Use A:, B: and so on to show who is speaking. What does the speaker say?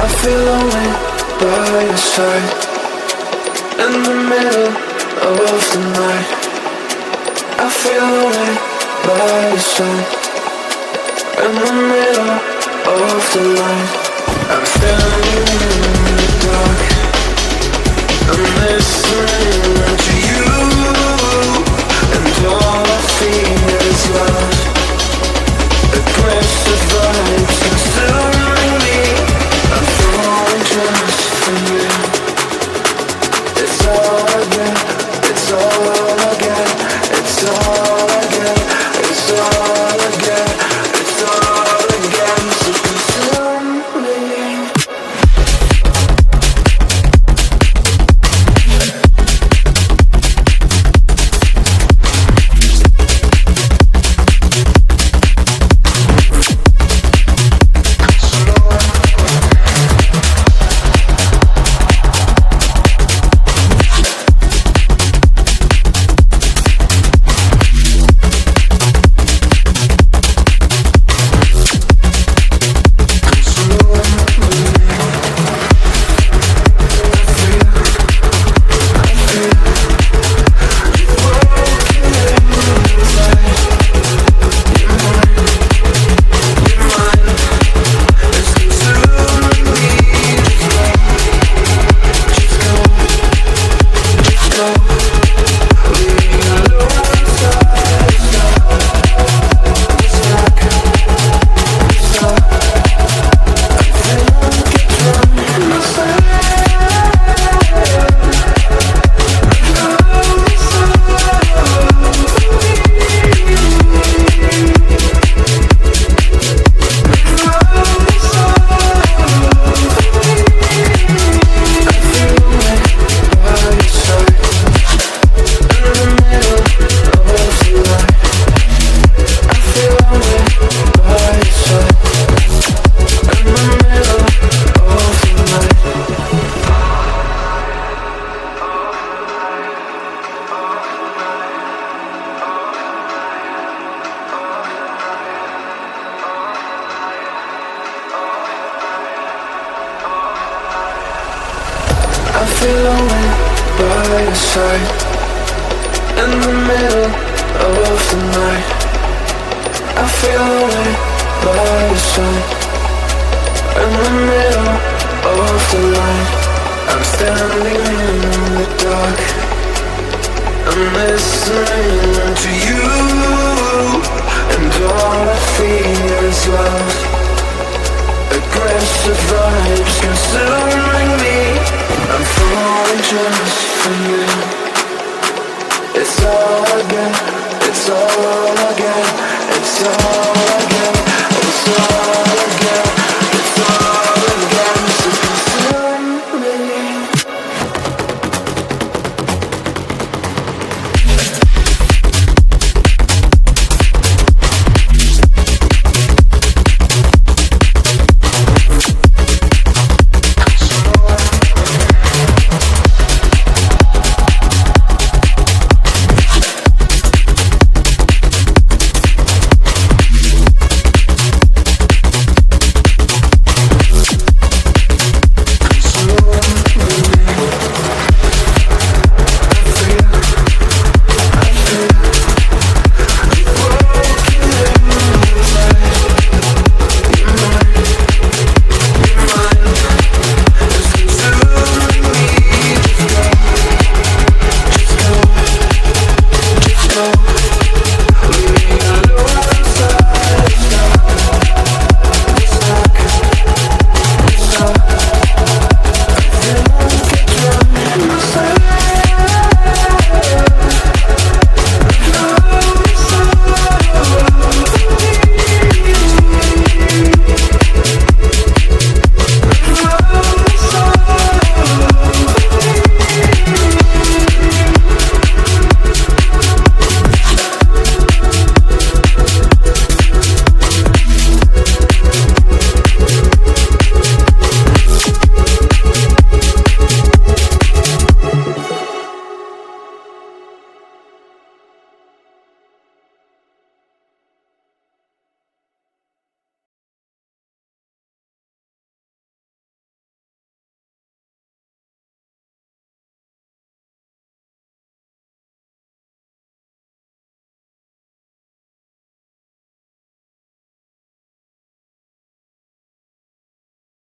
A: I feel lonely by your side, in the middle of the night. I feel lonely by your side, in the middle of the night. I'm standing in the dark, I'm listening to you, and all I feel is love. Aggressive vibes consuming me. I'm falling just for you. It's all I get, it's all I get, it's all I get, it's all I get, it's all I get. So consume me. I feel lonely by your side, in the middle of the night. I feel lonely by your side, in the middle of the light. I'm standing in the dark, I'm listening to you, and all I feel is love. Aggressive vibes consuming me. I'm falling just for you. It's all I get, it's all I get, it's all